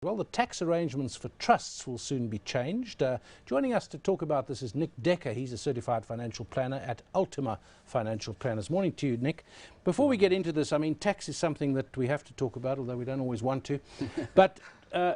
Well, the tax arrangements for trusts will soon be changed. Joining us to talk about this is Nick Dekker. He's a certified financial planner at Ultima Financial Planners. Morning to you, Nick. Before we get into this, I mean, tax is something that we have to talk about, although we don't always want to. But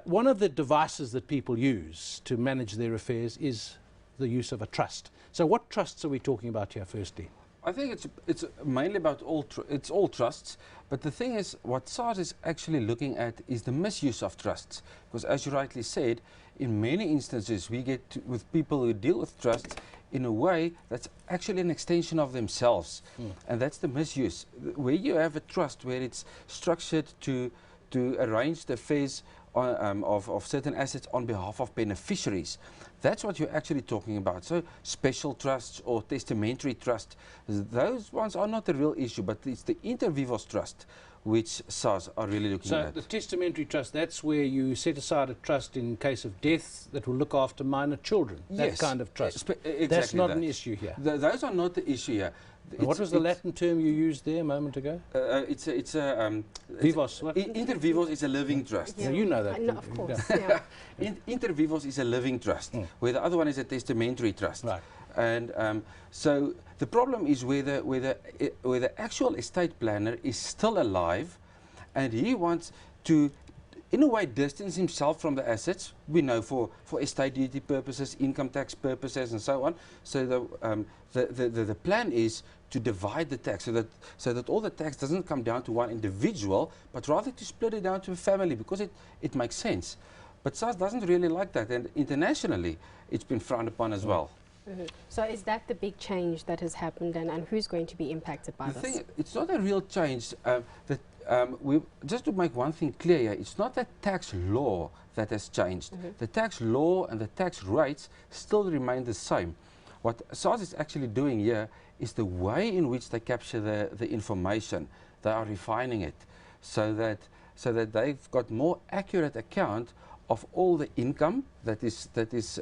one of the devices that people use to manage their affairs is the use of a trust. So what trusts are we talking about here, firstly? I think it's mainly about all trusts, but the thing is, what SARS is actually looking at is the misuse of trusts, because as you rightly said, in many instances we get with people who deal with trusts in a way that's actually an extension of themselves, and that's the misuse. Where you have a trust where it's structured to arrange the affairs of certain assets on behalf of beneficiaries. That's what you're actually talking about. So special trusts or testamentary trust, those ones are not the real issue, but it's the inter vivos trust which SARS are really looking at. So the testamentary trust, that's where you set aside a trust in case of death that will look after minor children. Yes. That kind of trust. Exactly. That's not an issue here. Those are not the issue here. What was the Latin term you used there a moment ago? Vivos. Inter vivos is a living trust. Yeah. You know that. No, of course. Yeah. Inter vivos is a living trust, where the other one is a testamentary trust. Right. And so the problem is where the actual estate planner is still alive, and he wants to, in a way, distance himself from the assets. We know for estate duty purposes, income tax purposes, and so on. So the plan is to divide the tax so that all the tax doesn't come down to one individual, but rather to split it down to a family, because it makes sense. But SARS doesn't really like that, and internationally it's been frowned upon as well. So is that the big change that has happened, and who's going to be impacted by this? Thing, it's not a real change. Just to make one thing clear here, it's not the tax law that has changed. The tax law and the tax rates still remain the same. What SARS is actually doing here is the way in which they capture the information. They are refining it so that they've got more accurate account of all the income that is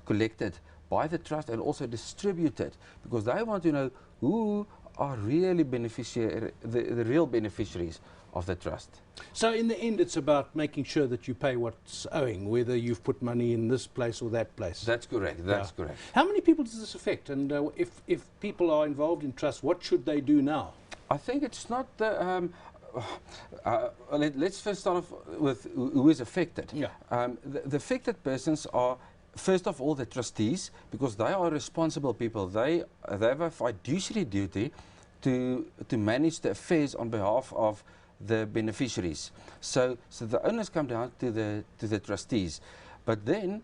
collected by the trust and also distributed, because they want to know who are really the real beneficiaries of the trust. So in the end, it's about making sure that you pay what's owing, whether you've put money in this place or that place. That's correct. That's correct. How many people does this affect? And if people are involved in trust, what should they do now? I think it's not the. Let's first start off with who is affected. Yeah. The affected persons are, first of all, the trustees, because they are responsible people. They have a fiduciary duty to manage the affairs on behalf of the beneficiaries. So the owners come down to the trustees. But then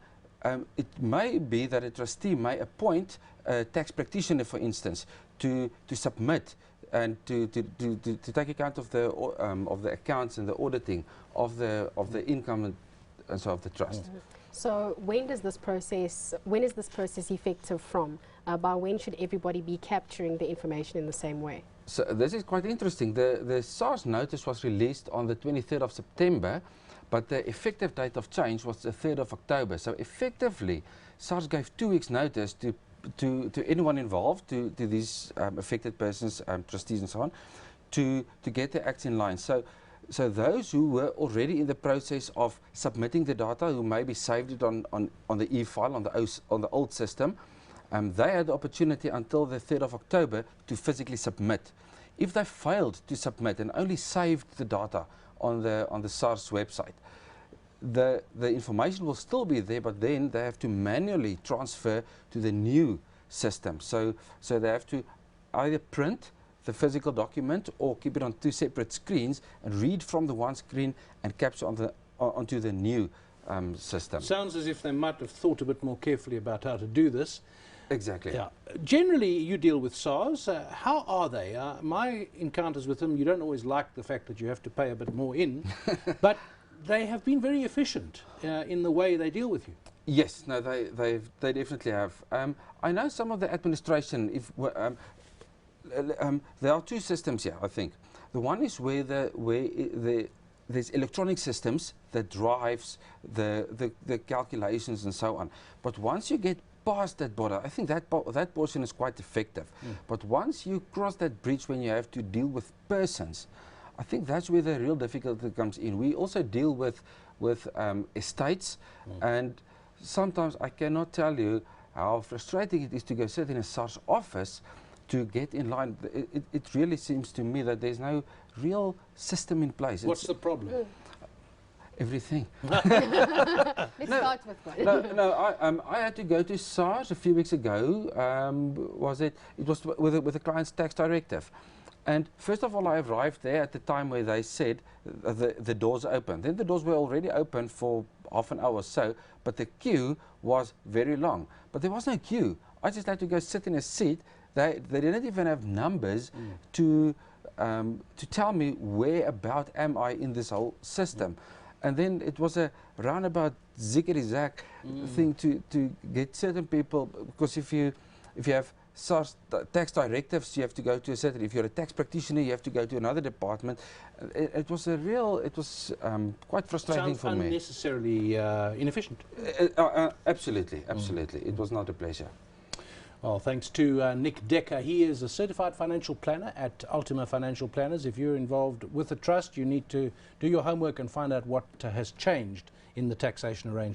it may be that a trustee may appoint a tax practitioner, for instance, to submit and to take account of the accounts and the auditing of the income and so of the trust. So when is this process effective from? By when should everybody be capturing the information in the same way? So this is quite interesting. The SARS notice was released on the 23rd of September, but the effective date of change was the 3rd of October. So effectively, SARS gave 2 weeks notice to anyone involved, to these affected persons, trustees and so on, to get their acts in line. So those who were already in the process of submitting the data, who maybe saved it on the e-file, on the old system, they had the opportunity until the 3rd of October to physically submit. If they failed to submit and only saved the data on the SARS website, the information will still be there, but then they have to manually transfer to the new system. So they have to either print the physical document or keep it on 2 separate screens and read from the one screen and capture onto the new system. Sounds as if they might have thought a bit more carefully about how to do this. Exactly. Yeah. Generally, you deal with SARS. How are they? My encounters with them, you don't always like the fact that you have to pay a bit more in, but they have been very efficient in the way they deal with you. Yes, no, they definitely have. I know some of the administration. There are 2 systems here, I think. The one is where there's electronic systems that drives the calculations and so on. But once you get past that border, I think that portion is quite effective. But once you cross that bridge when you have to deal with persons, I think that's where the real difficulty comes in. We also deal with with estates, and sometimes I cannot tell you how frustrating it is to go sit in a SARS office to get in line. It really seems to me that there's no real system in place. What's the problem? Everything. Let's start with one. I had to go to SARS a few weeks ago. It was with the client's tax directive. And first of all, I arrived there at the time where they said the doors are open. Then the doors were already open for half an hour or so, but the queue was very long. But there was no queue. I just had to go sit in a seat. They didn't even have numbers to tell me where about am I in this whole system. And then it was a roundabout zigzag thing to get certain people, because if you have SARS tax directives, you have to go to a certain. If you're a tax practitioner, you have to go to another department. It was quite frustrating for me. Sounds unnecessarily inefficient. Absolutely. It was not a pleasure. Well, thanks to Nick Dekker. He is a certified financial planner at Ultima Financial Planners. If you're involved with a trust, you need to do your homework and find out what has changed in the taxation arrangement.